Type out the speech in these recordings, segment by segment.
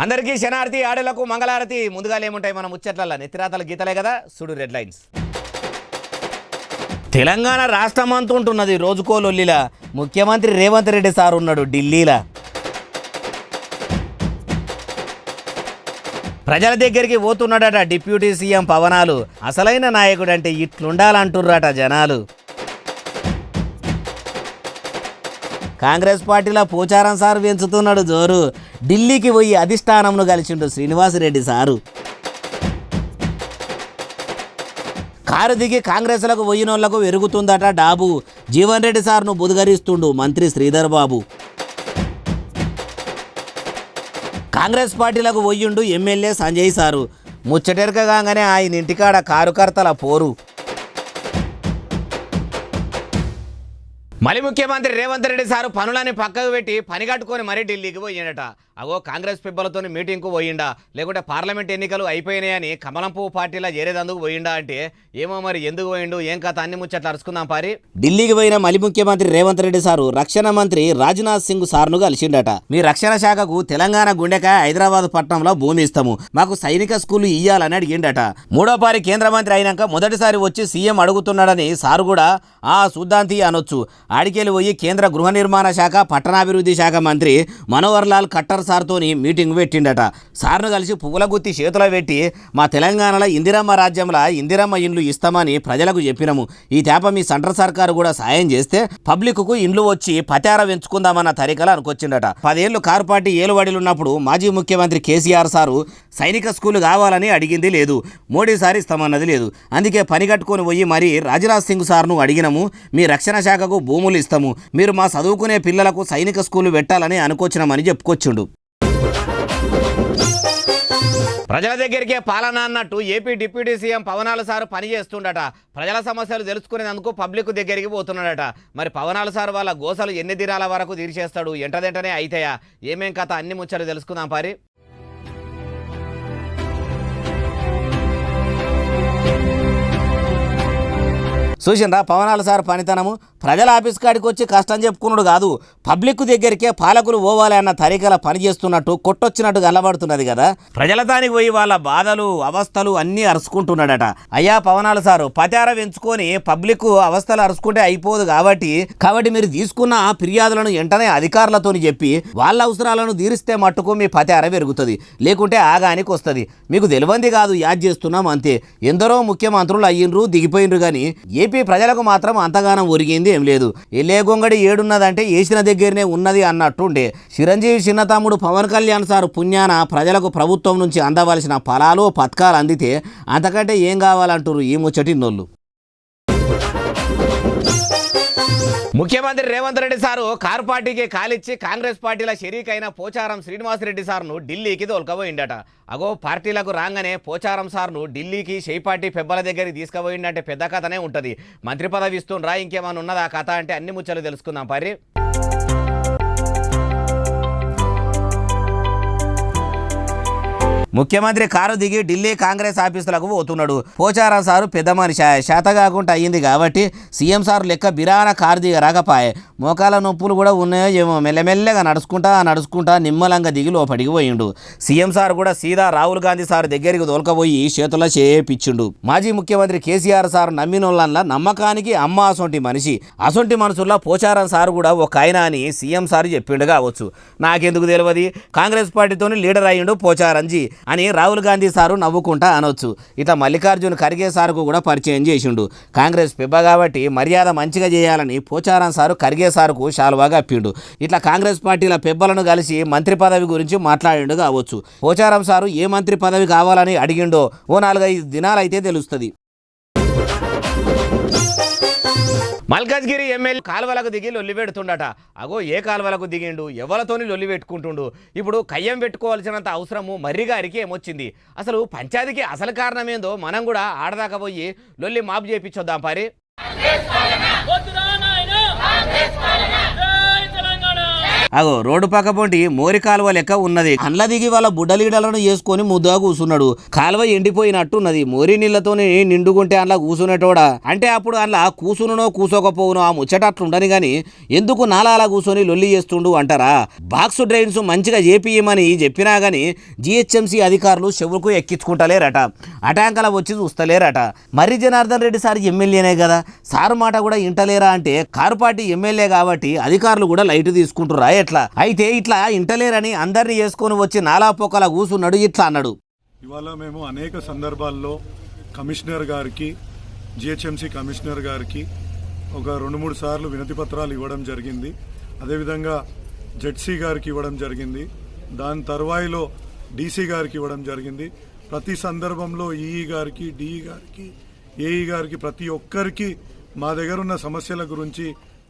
అందరికీ శనార్థి ఆడలకు మంగళారతి. ముందుగా ఏముంటాయి మన ముచ్చట్ల నెత్తిరాతల గీతలే కదా, సుడు రెడ్ లైన్స్. తెలంగాణ రాష్ట్రం అంతా ఉంటున్నది రోజుకో లొల్లిలా. ముఖ్యమంత్రి రేవంత్ రెడ్డి సార్ ఉన్నాడు ఢిల్లీలా. ప్రజల దగ్గరికి పోతున్నాడట డిప్యూటీ సీఎం పవనాలు. అసలైన నాయకుడు అంటే ఇట్లుండాలంటుర్రట జనాలు. కాంగ్రెస్ పార్టీలో పోచారం సారు పెంచుతున్నాడు జోరు. ఢిల్లీకి పోయి అధిష్టానంను కలిసిండు శ్రీనివాసరెడ్డి సారు. కారు దిగి కాంగ్రెస్లకు పోయినోళ్లకు వెరుగుతుందట డాబు. జీవన్ రెడ్డి సార్ను బుధగరిస్తుండు మంత్రి శ్రీధర్ బాబు. కాంగ్రెస్ పార్టీలకు పోయిండు ఎమ్మెల్యే సంజయ్ సారు. ముచ్చటెరకగానే ఆయన ఇంటికాడ కారుకర్తల పోరు. మళ్ళీ ముఖ్యమంత్రి రేవంత్ రెడ్డి సారు పనులని పక్కకు పెట్టి పని కట్టుకొని మరీ ఢిల్లీకి పోయిండట. అగో కాంగ్రెస్ పిబ్బలతో మీటింగ్కు పోయిండా, లేకుంటే పార్లమెంట్ ఎన్నికలు అయిపోయినాయని కమలం పువ్వు పార్టీలో చేరేదందుకు పోయిండా అంటే ఏమో మరి ఎందుకు పోయిండు ఏం కథ అన్ని ముచ్చట్లు అరుచుకుందాం పారి. ఢిల్లీకి పోయిన మళ్ళీ ముఖ్యమంత్రి రేవంత్ రెడ్డి సారు రక్షణ మంత్రి రాజ్నాథ్ సింగ్ సార్ను కలిసిండట. మీ రక్షణ శాఖకు తెలంగాణ గుండెకాయ హైదరాబాద్ పట్టణంలో భూమి ఇస్తాము, మాకు సైనిక స్కూలు ఇయ్యాలని అడిగిండట. మూడోపారి కేంద్ర మంత్రి అయినాక మొదటిసారి వచ్చి సీఎం అడుగుతున్నాడని సారు కూడా సుద్దాంతి అనొచ్చు. ఆడికెళ్ళి పోయి కేంద్ర గృహ నిర్మాణ శాఖ పట్టణాభివృద్ధి శాఖ మంత్రి మనోహర్ లాల్ ఖట్టర్ సార్తోని మీటింగ్ పెట్టిండట. సార్ను కలిసి పువ్వుల గుత్తి చేతుల పెట్టి మా తెలంగాణలో ఇందిరమ్మ రాజ్యంలో ఇందిరమ్మ ఇండ్లు ఇస్తామని ప్రజలకు చెప్పినాము. ఈ తేప మీ సెంట్రల్ సర్కారు కూడా సాయం చేస్తే పబ్లిక్కు ఇండ్లు వచ్చి పతార పెంచుకుందామన్న తరికలు అనుకొచ్చిండట. 10 ఏళ్లు కారు పార్టీ ఏలుబడిలున్నప్పుడు మాజీ ముఖ్యమంత్రి కేసీఆర్ సారు సైనిక స్కూలు కావాలని అడిగింది లేదు, మోడీ సార్ ఇస్తామన్నది లేదు. అందుకే పని కట్టుకొని పోయి మరి రాజ్నాథ్ సింగ్ సార్ను అడిగినాము, మీ రక్షణ శాఖకు భూములు ఇస్తాము, మీరు మా చదువుకునే పిల్లలకు సైనిక స్కూలు పెట్టాలని అనుకొచ్చినామని చెప్పుకొచ్చిండు. ప్రజల దగ్గరికే పాలన అన్నట్టు ఏపీ డిప్యూటీ సీఎం పవనాలు సారు పని చేస్తుండట. ప్రజల సమస్యలు తెలుసుకునేందుకు పబ్లిక్ దగ్గరికి పోతున్నాడట. మరి పవనాలు సారు వాళ్ళ గోసలు ఎన్ని దినాల వరకు తీర్చేస్తాడు, ఎంటదెంటనే అయితాయా, ఏమేం కథ అన్ని ముచ్చట్లు తెలుసుకుందాం పారి. చూసిండ్రా పవనాలు సార్ పనితనము. ప్రజల ఆఫీస్ కాడికి వచ్చి కష్టం చెప్పుకున్నాడు కాదు, పబ్లిక్ దగ్గరికే పాలకులు పోవాలి అన్న తరీకల పని చేస్తున్నట్టు కొట్టొచ్చినట్టు కనబడుతున్నది కదా. ప్రజల దానికి పోయి వాళ్ళ బాధలు అవస్థలు అన్నీ అరుచుకుంటున్నాడట. అయ్యా పవనాలు సారు పతార పెంచుకొని పబ్లిక్ అవస్థలు అరుచుకుంటే అయిపోదు కాబట్టి మీరు తీసుకున్న ఫిర్యాదులను వెంటనే అధికారులతో చెప్పి వాళ్ళ అవసరాలను తీరిస్తే మట్టుకు మీ పతార పెరుగుతుంది, లేకుంటే ఆగానికి వస్తుంది. మీకు తెలియంది కాదు, యాద్ చేస్తున్నాం అంతే. ఎందరో ముఖ్యమంత్రులు అయ్యిండ్రు దిగిపోయిండ్రు కానీ ఏపీ ప్రజలకు మాత్రం అంతగానం ఒరిగింది ఏం లేదు. ఎల్లే గొంగడి ఏడున్నదంటే వేసిన దగ్గరనే ఉన్నది అన్నట్టుండే. చిరంజీవి చిన్న తమ్ముడు పవన్ కళ్యాణ్ సార్ పుణ్యాన ప్రజలకు ప్రభుత్వం నుంచి అందవలసిన ఫలాలు పథకాలు అందితే అంతకంటే ఏం కావాలంటారు ఈ ముచ్చటిన్నోళ్ళు. ముఖ్యమంత్రి రేవంత్ రెడ్డి సారు కారు పార్టీకి కాలిచ్చి కాంగ్రెస్ పార్టీల షరీక్ అయిన పోచారం శ్రీనివాసరెడ్డి సార్ను ఢిల్లీకి తోలుకపోయిండట. అగో పార్టీలకు రాగానే పోచారం సార్ను ఢిల్లీకి షెయి పార్టీ పెబ్బల దగ్గరికి తీసుకుపోయిందంటే పెద్ద కథనే ఉంటుంది. మంత్రి పదవి ఇస్తుండ్రా ఇంకేమైనా ఉన్నదా కథ అంటే అన్ని ముచ్చలు తెలుసుకుందాం పరి. ముఖ్యమంత్రి కారు దిగి ఢిల్లీ కాంగ్రెస్ ఆఫీసులకు పోతున్నాడు. పోచారం సారు పెద్ద మనిషి, శాత కాకుండా అయ్యింది కాబట్టి సీఎం సారు లెక్క బిరాన కారు దిగ రాకపోయే. మోకాల నొప్పులు కూడా ఉన్నాయో ఏమో, మెల్లమెల్లగా నడుచుకుంటా నిమ్మలంగా దిగి లోపడికి పోయిండు. సీఎం సార్ కూడా సీదా రాహుల్ గాంధీ సార్ దగ్గరికి తోలుకపోయి చేతుల్లో చేపించిండు. మాజీ ముఖ్యమంత్రి కేసీఆర్ సార్ నమ్మినోళ్ళ నమ్మకానికి అమ్మ అసొంటి మనిషి. అసొంటి మనుషుల్లో పోచారం సారు కూడా ఒక ఆయన అని సీఎం సార్ చెప్పిండు కావచ్చు. నాకెందుకు తెలియదు, కాంగ్రెస్ పార్టీతో లీడర్ అయ్యిండు పోచారంజీ అని రాహుల్ గాంధీ సారు నవ్వుకుంటా అనొచ్చు. ఇట్లా మల్లికార్జున్ ఖర్గే సార్కు కూడా పరిచయం చేసిండు. కాంగ్రెస్ పెబ్బ కాబట్టి మర్యాద మంచిగా చేయాలని పోచారం సారు ఖర్గే సార్కు శాలువాగా అప్పిండు. ఇట్లా కాంగ్రెస్ పార్టీల పెబ్బలను కలిసి మంత్రి పదవి గురించి మాట్లాడిండు కావచ్చు. పోచారం సారు ఏ మంత్రి పదవి కావాలని అడిగిండో ఓ 4-5 దినాలైతే తెలుస్తుంది. మల్కాజ్గిరి ఎమ్మెల్యే కాలువలకు దిగి లొల్లి పెడుతుండట. అగో ఏ కాలువలకు దిగిండు, ఎవరితోని లొల్లి పెట్టుకుంటుండు. ఇప్పుడు కయ్యం పెట్టుకోవాల్సినంత అవసరము మర్రిగారికి ఏమొచ్చింది, అసలు పంచాయతీకి అసలు కారణం ఏందో మనం కూడా ఆడదాకా పోయి లొల్లి మాపు చేపించొద్దాం పారి. అగో రోడ్డు పక్క పొంటి మోరి కాలువ లెక్క ఉన్నది. అండ్ల దిగి వాళ్ళ బుడ్డలీడలను వేసుకొని ముద్దుగా కూసున్నాడు. కాలువ ఎండిపోయినట్టున్నది. మోరి నీళ్లతోని నిండుకుంటే అందులో కూసునేటోడా అంటే అప్పుడు అందులో కూసునో కూసోకపోవునో ఆ ముచ్చట అట్లుండని గాని ఎందుకు నాలా కూర్చొని లొల్లి చేస్తుండు అంటారా? బాక్స్ డ్రైన్స్ మంచిగా చేపియమని చెప్పినా గాని జిహెచ్ఎంసీ అధికారులు చెవులకు ఎక్కించుకుంటలేరట. అటాంకల వచ్చి చూస్తలేరట. మర్రి జనార్దన్ రెడ్డి సార్ ఎమ్మెల్యేనే కదా, సార్ మాట కూడా ఇంటలేరా అంటే కారు పార్టీ ఎమ్మెల్యే కాబట్టి అధికారులు కూడా లైట్ తీసుకుంటురా ఎట్లా? అయితే ఇట్లా ఇంటలేరని అందరినీ చేసుకొని వచ్చి నాలా పొక్కల కూసున్నాడు. ఇట్లా అన్నాడు. ఇవాళ మేము అనేక సందర్భాల్లో కమిషనర్ గారికి, జిహెచ్ఎంసీ కమిషనర్ గారికి ఒక 2-3 సార్లు వినతి పత్రాలు ఇవ్వడం జరిగింది. అదేవిధంగా జెడ్సీ గారికి ఇవ్వడం జరిగింది. దాని తర్వాయిలో డీసీ గారికి ఇవ్వడం జరిగింది. ప్రతి సందర్భంలో ఈఈ గారికి, డిఈ గారికి, ఏఈ గారికి ప్రతి ఒక్కరికి మా దగ్గర ఉన్న సమస్యల గురించి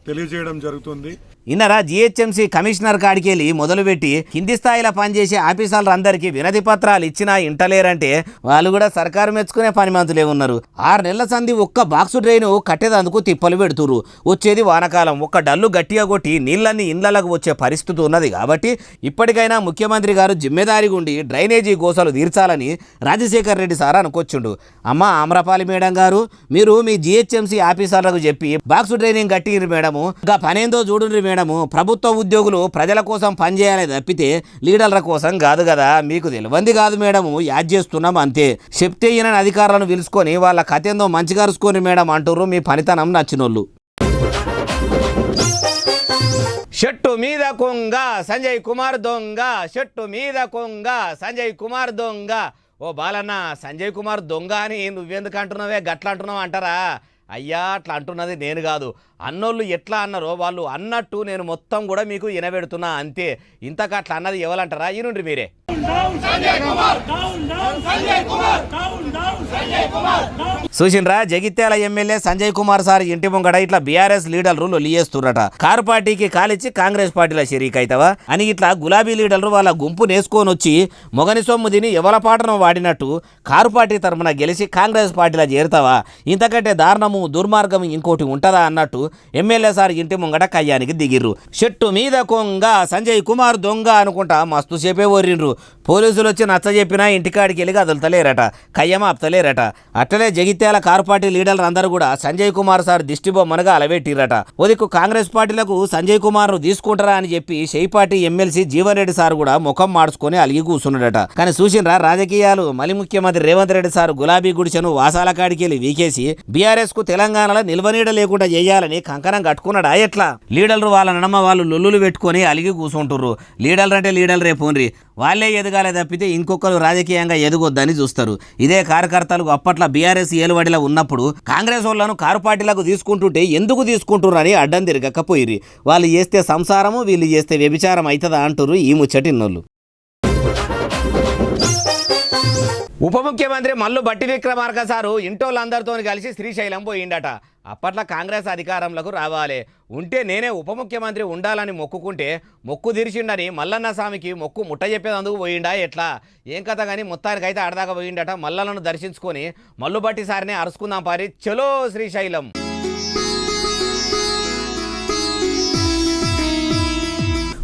తెలియజేయడం జరుగుతుంది. ఇన్నరా జిహెచ్ఎంసీ కమిషనర్ కాడికి వెళ్ళి మొదలుపెట్టి కింది స్థాయిలో పనిచేసే ఆఫీసర్లందరికీ వినతి పత్రాలు ఇచ్చినా ఇంటలేరంటే వాళ్ళు కూడా సర్కారు మెచ్చుకునే పనిమంతులే ఉన్నారు. 6 నెలల సంధి ఒక్క బాక్సు డ్రైను కట్టేదందుకు తిప్పలు పెడుతురు. వచ్చేది వానకాలం, ఒక్క డల్లు గట్టిగా కొట్టి నీళ్ళన్నీ ఇండ్లకు వచ్చే పరిస్థితి ఉన్నది. కాబట్టి ఇప్పటికైనా ముఖ్యమంత్రి గారు జిమ్మెదారి గుండి డ్రైనేజీ గోసలు తీర్చాలని రాజశేఖర్ రెడ్డి సార్ అనుకొచ్చుండు. అమ్మ ఆమ్రపాలి మేడం గారు, మీరు మీ జిహెచ్ఎంసీ ఆఫీసర్లకు చెప్పి బాక్సు డ్రైనింగ్ కట్టిండ్రు మేడము, ఇంకా పనేందో చూడుండ్రి మేడము. ప్రభుత్వ ఉద్యోగులు ప్రజల కోసం పనిచేయాలి తప్పితే లీడర్ల కోసం కాదు కదా, మీకు తెలియంది కాదు మేడము, యాడ్ చేస్తున్నాం అంతే. చెప్తే ఈయన అధికారులను పిలుచుకొని వాళ్ళ కథ ఏందో మంచిగా అరుచుకొని మేడం అంటారు మీ పనితనం నచ్చినోళ్ళు. షట్టు మీద కొంగ సంజయ్ కుమార్ దొంగ, షట్టు మీద కొంగ సంజయ్ కుమార్ దొంగ. ఓ బాలన్న, సంజయ్ కుమార్ దొంగ అని నువ్వెందుకు అంటున్నావే గట్లా అంటున్నావు అంటారా? అయ్యా అట్లా అంటున్నది నేను కాదు, అన్నోళ్ళు ఎట్లా అన్నారో వాళ్ళు అన్నట్టు నేను మొత్తం కూడా మీకు వినబెడుతున్నా అంతే. ఇంతకు అట్లా అన్నది ఎవరంటారా? ఈనుండ్రి మీరే. చూసిండ్రా, జగిత్యాల ఎమ్మెల్యే సంజయ్ కుమార్ సార్ ఇంటి ముంగడ ఇట్లా బీఆర్ఎస్ లీడర్లు లొల్లి చేస్తుర్రట. కారు పార్టీకి కాలిచ్చి కాంగ్రెస్ పార్టీలో షరీక్ అవుతావా అని ఇట్లా గులాబీ లీడర్లు వాళ్ళ గుంపు నేసుకొని వచ్చి మొగని సొమ్ము తిని ఎవల పాటను వాడినట్టు కారు పార్టీ తరఫున గెలిచి కాంగ్రెస్ పార్టీలో చేరుతావా? ఇంతకంటే దారుణము దుర్మార్గం ఇంకోటి ఉంటుందా అన్నట్టు ఎమ్మెల్యే సార్ ఇంటి ముంగట కయ్యానికి దిగిర్రు. చెట్టు మీద కొంగ సంజయ్ కుమార్ దొంగ అనుకుంటా మస్తు సేపే ఓర్రిండ్రు. పోలీసులు వచ్చి నచ్చ చెప్పినా ఇంటికాడికి వెళ్ళి కదులుతలేరట, కయ్యమ ఆపుతలేరట. అట్లనే జగిత్యాల కారు పార్టీ లీడర్లు అందరూ కూడా సంజయ్ కుమార్ సార్ దిష్టి బొమ్మనుగా అలవెట్టిరట. ఓదిక్కు కాంగ్రెస్ పార్టీలకు సంజయ్ కుమార్ తీసుకుంటారా అని చెప్పి షేపాటి ఎమ్మెల్సీ జీవన్ రెడ్డి సార్ కూడా ముఖం మార్చుకొని అలిగి కూర్చున్నాడట. కానీ చూసిండ్రా రాజకీయాలు, మళ్ళీ ముఖ్యమంత్రి రేవంత్ రెడ్డి సార్ గులాబీ గుడిచెను వాసాల కాడికి వెళ్ళి వీకేసి బీఆర్ఎస్ కు తెలంగాణలో నిల్వనీడ లేకుండా చేయాలని కంకణం కట్టుకున్నాడా ఎట్లా? లీడర్లు వాళ్ళ నడమ వాళ్ళు లొల్లులు పెట్టుకొని అలిగి కూర్చుంటుర్రు. లీడర్లు అంటే లీడర్లు రేపుండ్రి, వాళ్ళే ఎదగాలే తప్పితే ఇంకొకరు రాజకీయంగా ఎదగొద్దని చూస్తారు. ఇదే కార్యకర్తలకు అప్పట్లో బీఆర్ఎస్ ఏలువడిలో ఉన్నప్పుడు కాంగ్రెస్ వాళ్ళను కారు పార్టీలకు తీసుకుంటుంటే ఎందుకు తీసుకుంటుర్రని అడ్డం తిరగకపోయిర్రి. వాళ్ళు చేస్తే సంసారము, వీళ్ళు చేస్తే వ్యభిచారం అవుతుందా అంటుర్రు ఈ ముచ్చటిన్నోళ్ళు. ఉప ముఖ్యమంత్రి మల్లు బట్టి విక్రమార్క సారు ఇంటోళ్ళందరితో కలిసి శ్రీశైలం పోయిండట. అప్పట్లో కాంగ్రెస్ అధికారంలోకి రావాలి ఉంటే నేనే ఉప ముఖ్యమంత్రి ఉండాలని మొక్కుకుంటే మొక్కు తీర్చిండని మల్లన్న స్వామికి మొక్కు ముట్ట చెప్పేందుకు పోయిండా ఎట్లా? ఏం కథ కానీ మొత్తానికైతే ఆడదాకా పోయిండట. మల్లలను దర్శించుకొని మల్లు బట్టి సారిని అరుచుకుందాం పారి చలో శ్రీశైలం.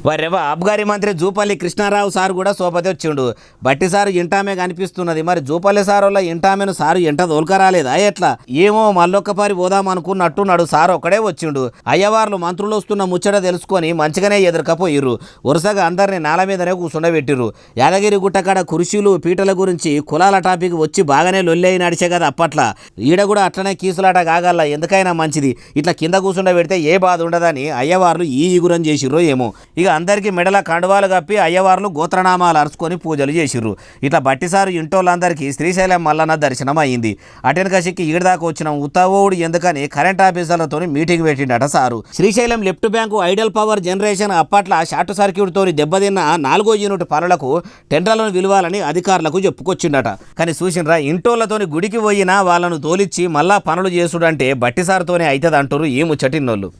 వరెవ అబ్గారీ మంత్రి జూపల్లి కృష్ణారావు సార్ కూడా సోపతి వచ్చిండు. బట్టి సారు ఇంటామే కనిపిస్తున్నది, మరి జూపల్లి సార్ వల్ల ఇంటామెను సారు ఎంట దోల్కరాలేదా ఎట్లా? ఏమో మళ్ళొక్కపారి పోదాం అనుకున్నట్టున్నాడు. సార్ ఒక్కడే వచ్చిండు. అయ్యవార్లు మంత్రులు వస్తున్న ముచ్చట తెలుసుకొని మంచిగానే ఎదురుకపోయిర్రు. వరుసగా అందరినీ నేల మీదనే కూర్చుండబెట్టిర్రు. యాదగిరి గుట్టకాడ కుర్చీలు పీటల గురించి కులాల టాపిక్ వచ్చి బాగానే లొల్లి అయి నడిచే కదా అప్పట్లా. ఈడ కూడా అట్లనే కీసులాట కాగల, ఎందుకైనా మంచిది ఇట్లా కింద కూర్చుండబెడితే ఏ బాధ ఉండదని అయ్యవార్లు ఈ ఇగురం చేసిర్రో ఏమో. ఇక అందరికీ మెడల కండువాలు కప్పి అయ్యవార్లు గోత్రనామాలు అరుచుకొని పూజలు చేసిర్రు. ఇట్లా బట్టిసారు ఇంటోళ్ళందరికీ శ్రీశైలం మల్లన్న దర్శనం అయింది. అటెనకసిక్కి ఈడదాకా వచ్చిన ఉత్తవోడు ఎందుకని కరెంట్ ఆఫీసర్లతో మీటింగ్ పెట్టిండట sir. Srisailam left bank idle power generation అప్పట్ల షార్ట్ సర్క్యూట్ తోని దెబ్బతిన్న 4వ యూనిట్ పనులకు టెండర్లను విలువాలని అధికారులకు చెప్పుకొచ్చిండట. కానీ చూసినరా, ఇంటోళ్లతోని గుడికి పోయినా వాళ్ళను తోలిచ్చి మళ్ళా పనులు చేసుడంటే బట్టిసారుతోనే అవుతుంది అంటారు ఈ ముచ్చటిన్నోళ్ళు.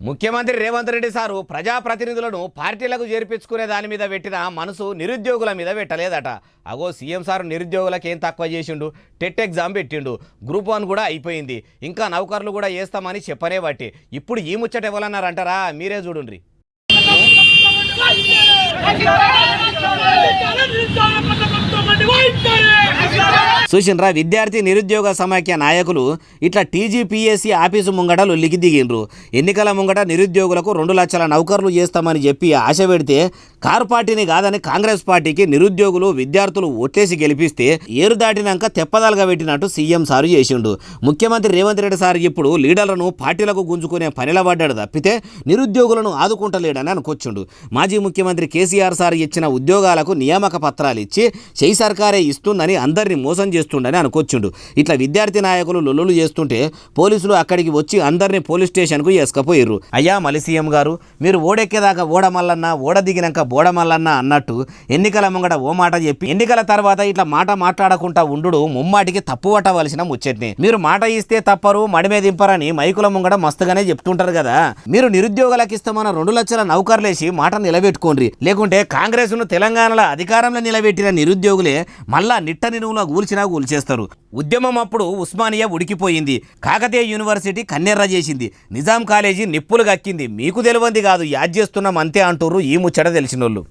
ముఖ్యమంత్రి రేవంత్ రెడ్డి సారు ప్రజాప్రతినిధులను పార్టీలకు చేర్పించుకునే దాని మీద పెట్టిన మనసు నిరుద్యోగుల మీద పెట్టలేదట. అగో సీఎం సారు నిరుద్యోగులకు ఏం తక్కువ చేసిండు, టెట్ ఎగ్జామ్ పెట్టిండు, గ్రూప్ 1 కూడా అయిపోయింది, ఇంకా నౌకర్లు కూడా వేస్తామని చెప్పనే బట్టి ఇప్పుడు ఈ ముచ్చట ఎవరన్నారంటారా, మీరే చూడుండ్రి. చూసిండ్రా, విద్యార్థి నిరుద్యోగ సమాఖ్య నాయకులు ఇట్లా టీజీపీఎస్సీ ఆఫీసు ముంగట లొల్లికి దిగిండ్రు. ఎన్నికల ముంగట నిరుద్యోగులకు 2 లక్షల నౌకర్లు చేస్తామని చెప్పి ఆశ పెడితే కారు పార్టీని కాదని కాంగ్రెస్ పార్టీకి నిరుద్యోగులు విద్యార్థులు ఓట్లేసి గెలిపిస్తే ఏరు దాటినాక తెప్పదాలుగా పెట్టినట్టు సీఎం సారు చేసిండు. ముఖ్యమంత్రి రేవంత్ రెడ్డి సార్ ఇప్పుడు లీడర్లను పార్టీలకు గుంజుకునే పనిలా పడ్డాడు తప్పితే నిరుద్యోగులను ఆదుకుంటలేడని అనుకొచ్చుండు. మాజీ ముఖ్యమంత్రి కేసీఆర్ సార్ ఇచ్చిన ఉద్యోగాలకు నియామక పత్రాలు ఇచ్చి చెయ్యి సర్కారే ఇస్తుందని అందరినీ మోసం చేస్తుండని అనుకొచ్చుండు. ఇట్లా విద్యార్థి నాయకులు లొల్లులు చేస్తుంటే పోలీసులు అక్కడికి వచ్చి అందరినీ పోలీస్ స్టేషన్కు వేసుకపోయారు. అయ్యా మలి సీఎం గారు, మీరు ఓడెక్కేదాకా ఓడమల్లన్న, ఓడ దిగినాక బోడమల్లన్న అన్నట్టు ఎన్నికల ముంగట ఓ మాట చెప్పి ఎన్నికల తర్వాత ఇట్లా మాట మాట్లాడకుండా ఉండు ముమ్మాటికి తప్పు పట్టవలసిన ముచ్చట్ని. మీరు మాట ఇస్తే తప్పరు, మడిమే దింపరని మైకుల ముంగట మస్తుగానే చెప్తుంటారు కదా. మీరు నిరుద్యోగులకు ఇస్తామన్న 2 లక్షల నౌకర్లేసి మాట నిలబెట్టుకోండి. లేకుంటే కాంగ్రెస్ ను తెలంగాణలో అధికారంలో నిలబెట్టిన నిరుద్యోగులే మళ్ళా నిట్ట నిలువులో కూల్చినా కూల్చేస్తారు. ఉద్యమం అప్పుడు ఉస్మానియా ఉడికిపోయింది, కాకతీయ యూనివర్సిటీ కన్నెర్ర చేసింది, నిజాం కాలేజీ నిప్పులు గక్కింది. మీకు తెలియంది కాదు, యాద్ చేస్తున్నాం అంతే అంటారు ఈ ముచ్చట తెలిసినోళ్ళు.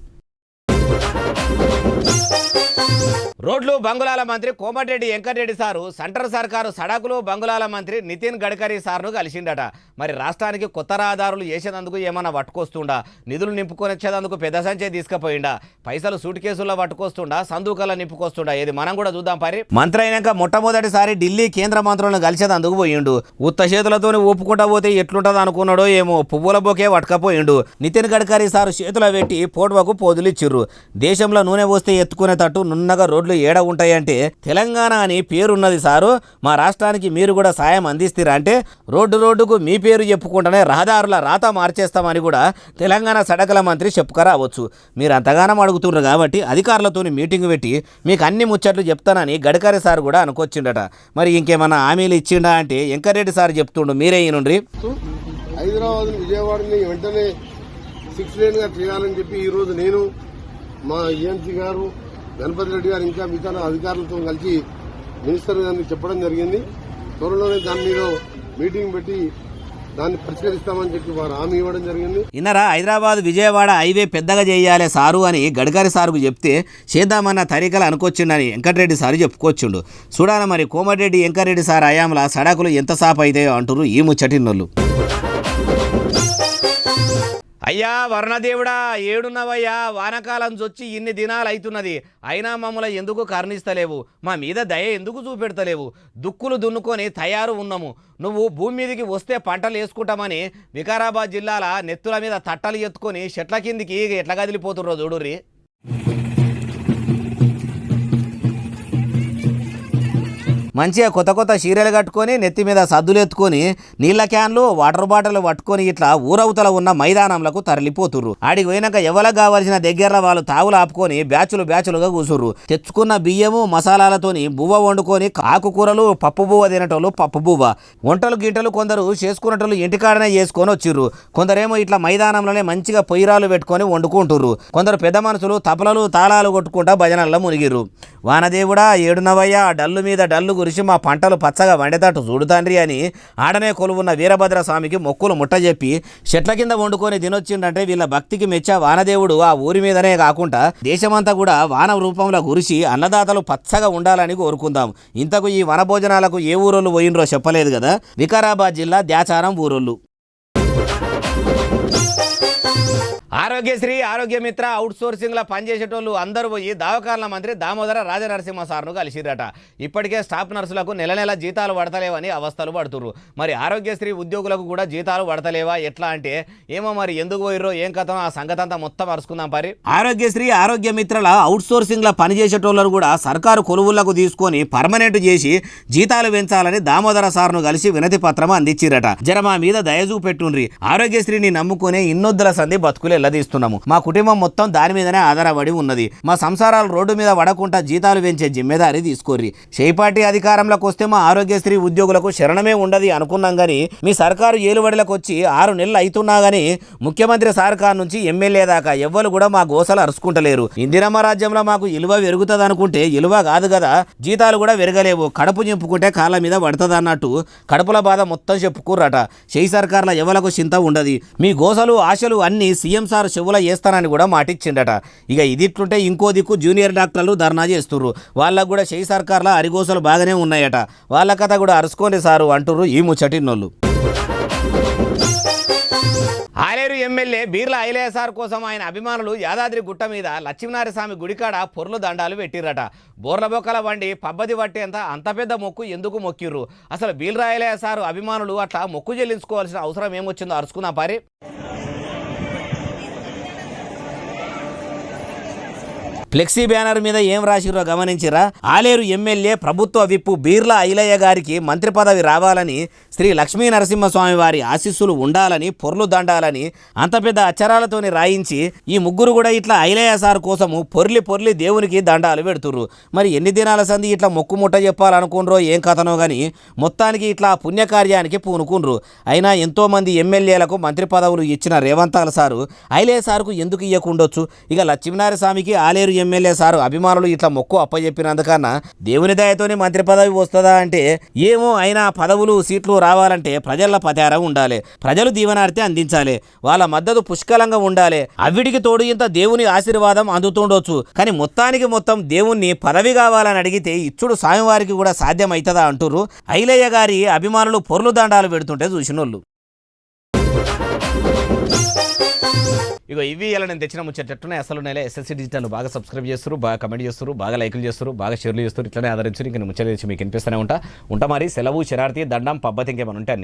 రోడ్లు బంగుళాల మంత్రి కోమటిరెడ్డి వెంకటరెడ్డి సారు సెంటర్ సర్కారు సడకులు బంగుళాల మంత్రి నితిన్ గడ్కరీ సార్ను కలిసిండట. మరి రాష్ట్రానికి కొత్త రహదారులు చేసేందుకు ఏమన్నా పట్టుకొస్తుండా, నిధులు నింపుకొని వచ్చేందుకు పెద్ద సంచే తీసుకుపోయిండా, పైసలు సూట్ కేసుల్లో పట్టుకొస్తుండా, సందూకాల్లో నింపుకొస్తుండా, ఏది మనం కూడా చూద్దాం. పరి మంత్రి అయినాక మొట్టమొదటిసారి ఢిల్లీ కేంద్ర మంత్రులను కలిసేందుకు పోయిండు. ఉత్త చేతులతో ఒప్పుకుంటా పోతే ఎట్లుంటది అనుకున్నాడో ఏమో, పువ్వుల బొకే పట్టుకపోయిండు. నితిన్ గడ్కరీ సారు చేతులు పెట్టి పోటువకు పోదులు ఇచ్చిర్రు. దేశంలో నూనె పోస్తే ఎత్తుకునేటట్టు నున్నగా రోడ్లు ఏడ ఉంటాయంటే తెలంగాణ అని పేరున్నది సారు, మా రాష్ట్రానికి మీరు కూడా సాయం అందిస్తారా అంటే రోడ్డుకు మీ పేరు చెప్పుకుంటేనే రహదారుల రాత మార్చేస్తామని కూడా తెలంగాణ సడకల మంత్రి చెప్పుకరావచ్చు. మీరు అంతగానం అడుగుతున్నారు కాబట్టి అధికారులతో మీటింగ్ పెట్టి మీకు అన్ని ముచ్చట్లు చెప్తానని గడ్కరీ సార్ కూడా అనుకొచ్చిండట. మరి ఇంకేమన్నా హామీలు ఇచ్చిండా అంటే వెంకటరెడ్డి సార్ చెప్తుండు, మీరే ఈనుండ్రి. హైదరాబాద్ విజయవాడని వెంటనే 6 లేన్గా చేయాలని చెప్పి ఈరోజు నేను, మా ఈఎన్సీ గారు, గణపతి రెడ్డి గారు, ఇంకా మిగతా అధికారులతో కలిసి మినిస్టర్ గారిని చెప్పడం జరిగింది. త్వరలోనే దాని మీద మీటింగ్ పెట్టి దాన్ని పరిష్కరిస్తామని చెప్పి వారు హామీ ఇవ్వడం జరిగింది. ఇన్నరా హైదరాబాద్ విజయవాడ హైవే పెద్దగా చేయాలి సారు అని గడ్కరీ సారుకు చెప్తే చేద్దామన్న తరీకలు అనుకొచ్చిండని వెంకటరెడ్డి సారు చెప్పుకొచ్చిండు. చూడాలి మరి కోమటిరెడ్డి వెంకటరెడ్డి సార్ హయాంలో సడకులు ఎంత సాపు అవుతాయో అంటారు ఈ ముచ్చటిన్నోళ్ళు. అయ్యా వరుణదేవుడా, ఏడున్నవయ్యా, వానకాలం చొచ్చి ఇన్ని దినాలు అవుతున్నది, అయినా మమ్మల్ని ఎందుకు కరుణిస్తలేవు, మా మీద దయ ఎందుకు చూపెడతలేవు, దుక్కులు దున్నుకొని తయారు ఉన్నాము, నువ్వు భూమి మీదకి వస్తే పంటలు వేసుకుంటామని వికారాబాద్ జిల్లాల నెత్తుల మీద తట్టలు ఎత్తుకొని చెట్ల కిందికి ఎట్లా కదిలిపోతుర్రో చూడుర్రి. మంచిగా కొత్త చీరలు కట్టుకొని నెత్తి మీద సద్దులు ఎత్తుకొని నీళ్ల క్యాన్లు వాటర్ బాటిల్ పట్టుకొని ఇట్లా ఊరవతల ఉన్న మైదానంలకు తరలిపోతుర్రు. ఆడికి పోయినాక ఎవరికి కావాల్సిన దగ్గర వాళ్ళు తావులు ఆపుకొని బ్యాచులుగా కూసుర్రు. తెచ్చుకున్న బియ్యము మసాలాలతోని బువ్వ వండుకొని ఆకుకూరలు పప్పు బువ్వ తినటోళ్ళు పప్పు బువ్వ, వంటలు గిట్టలు కొందరు చేసుకునేటోళ్ళు ఇంటికాడనే చేసుకొని వచ్చిర్రు. కొందరేమో ఇట్లా మైదానంలోనే మంచిగా పొయ్యిరాలు పెట్టుకొని వండుకుంటుర్రు. కొందరు పెద్ద మనుషులు తపలలు తాళాలు కొట్టుకుంటా భజనల్లో మునిగిర్రు. వానదేవుడా ఏడునవయ్యా, డల్లు మీద డల్లు గురించి మా పంటలు పచ్చగా వండేటట్టు చూడుతాండ్రి అని ఆడనే కొలువున్న వీరభద్ర స్వామికి మొక్కులు ముట్టజెప్పి చెట్ల కింద వండుకొని తినొచ్చిండంటే వీళ్ళ భక్తికి మెచ్చా వానదేవుడు ఆ ఊరి మీదనే కాకుండా దేశమంతా కూడా వాన రూపంలో కురిసి అన్నదాతలు పచ్చగా ఉండాలని కోరుకుందాం. ఇంతకు ఈ వన భోజనాలకు ఏ ఊరోళ్ళు పోయినరో చెప్పలేదు కదా. వికారాబాద్ జిల్లా ద్యాచారం ఊరోళ్ళు. ఆరోగ్యశ్రీ ఆరోగ్య మిత్ర అవుట్ సోర్సింగ్లో పనిచేసేటోళ్ళు అందరూ పోయి దవాఖానాల మంత్రి దామోదర రాజనరసింహ సార్ను కలిసిరట. ఇప్పటికే స్టాఫ్ నర్సులకు నెల జీతాలు పడతలేవని అవస్థలు పడుతుర్రు. మరి ఆరోగ్యశ్రీ ఉద్యోగులకు కూడా జీతాలు పడతలేవా ఎట్లా అంటే ఏమో మరి ఎందుకు పోయిర్రో ఏం కథనో ఆ సంగతంతా మొత్తం అరుచుకుందాం. పరి ఆరోగ్యశ్రీ ఆరోగ్య మిత్రల అవుట్ సోర్సింగ్లో పనిచేసేటోళ్ళను కూడా సర్కారు కొలువులకు తీసుకొని పర్మనెంట్ చేసి జీతాలు పెంచాలని దామోదర సార్ను కలిసి వినతి పత్రం అందించిరట. జర మా మీద దయ చూపెట్టుండ్రి, ఆరోగ్యశ్రీని నమ్ముకునే ఇన్నొద్దుల సంధి బతుకులే ఎల్లదీస్తున్నాము. మా కుటుంబం మొత్తం దాని మీదనే ఆధారపడి ఉన్నది. మా సంసారాలు రోడ్డు మీద పడకుండా జీతాలు పెంచే జిమ్మెదారి తీసుకోర్రి. పార్టీ అధికారంలోకి వస్తే మా ఆరోగ్యశ్రీ ఉద్యోగులకు శరణమే ఉండదు అనుకున్నాం కానీ మీ సర్కారు ఏలుబడిలకు వచ్చి 6 నెలలు అవుతున్నా గానీ ముఖ్యమంత్రి సర్కార్ నుంచి ఎమ్మెల్యే దాకా ఎవ్వరు కూడా మా గోసలు అరుచుకుంటలేరు. ఇందిరమ్మ రాజ్యంలో మాకు ఇలువ పెరుగుతుంది అనుకుంటే ఇలువ కాదు కదా, జీతాలు కూడా పెరగలేవు. కడుపు నింపుకుంటే కాళ్ళ మీద పడుతుంది అన్నట్టు కడుపుల బాధ మొత్తం చెప్పుకుర్రట. సర్కార్ల ఎవలకు చింత ఉండదు. మీ గోసలు ఆశలు అన్ని సీఎం సార్ చెవుల చేస్తానని కూడా మాటిచ్చిండట. ఇక ఇదిట్లుంటే ఇంకో దిక్కు జూనియర్ డాక్టర్లు ధర్నా చేస్తుర్రు. వాళ్ళకు కూడా సర్కార్ల అరిగోసలు బాగానే ఉన్నాయట. వాళ్ళ కథ కూడా అరుచుకోండి సారు అంటుర్రు ఈ ముచ్చటిన్నోళ్ళు. ఆలేరు ఎమ్మెల్యే బీర్ల ఐలయ్య సార్ కోసం ఆయన అభిమానులు యాదాద్రి గుట్ట మీద లక్ష్మీనారాయణస్వామి గుడికాడ పొర్లు దండాలు పెట్టిర్రట. బోర్ల బొక్కల వండి పబ్బది పట్టేంత అంత పెద్ద మొక్కు ఎందుకు మొక్కిర్రు? అసలు బీర్ల ఐలయ్య సారు అభిమానులు అట్లా మొక్కు చెల్లించుకోవాల్సిన అవసరం ఏమొచ్చిందో అరుచుకుందాం పారి. ఫ్లెక్సీ బ్యానర్ మీద ఏం రాసిరో గమనించిరా? ఆలేరు ఎమ్మెల్యే ప్రభుత్వ విప్పు బీర్ల ఐలయ్య గారికి మంత్రి పదవి రావాలని, శ్రీ లక్ష్మీ నరసింహస్వామి వారి ఆశీస్సులు ఉండాలని, పొర్లు దండాలని అంత పెద్ద అక్షరాలతోని రాయించి ఈ ముగ్గురు కూడా ఇట్లా ఐలయ్య సార్ కోసము పొర్లి దేవునికి దండాలు పెడుతుర్రు. మరి ఎన్ని దినాల సంది ఇట్లా మొక్కుముట్ట చెప్పాలనుకున్రో ఏం కథనో గాని మొత్తానికి ఇట్లా పుణ్యకార్యానికి పూనుకుండ్రు. అయినా ఎంతో మంది ఎమ్మెల్యేలకు మంత్రి పదవులు ఇచ్చిన రేవంతాల సారు ఐలయ్య సార్కు ఎందుకు ఇయ్యకుండొచ్చు? ఇక లక్ష్మీనారాయణ స్వామికి ఆలేరు ఎమ్మెల్యే సారు అభిమానులు ఇట్లా మొక్కు అప్పచెప్పినందుకన్నా దేవుని దయతోనే మంత్రి పదవి వస్తుందా అంటే ఏమో. అయినా పదవులు సీట్లు రావాలంటే ప్రజల పతారం ఉండాలి, ప్రజలు దీవెనార్తి అందించాలి, వాళ్ళ మద్దతు పుష్కలంగా ఉండాలి. అవిడికి తోడు ఇంత దేవుని ఆశీర్వాదం అందుతుండొచ్చు. కానీ మొత్తానికి మొత్తం దేవుణ్ణి పదవి కావాలని అడిగితే ఇచ్చుడు స్వామివారికి కూడా సాధ్యమవుతుందా అంటుర్రు ఐలయ్య గారి అభిమానులు పొర్లు దండాలు పెడుతుంటే చూసినోళ్ళు. ఇగో ఇవి ఇలా నేను తెచ్చిన ముచ్చట్లున్నాయి. అసలు నెల ఎస్ఎస్సీ డిజిటల్ బాగా సబ్స్క్రైబ్ చేస్తారు, బాగా కమెంట్ చేస్తారు, బాగా లైకులు చేస్తారు, బాగా షేర్లు చేస్తారు. ఇట్లనే ఆదరించారు. ఇంకా ముచ్చట్లు చేసి మీకు వినిపిస్తూనే ఉంటా మరి. సెలవు, శరార్థి, దండం, పబ్బతి ఇంకేమైనా ఉంటాయి.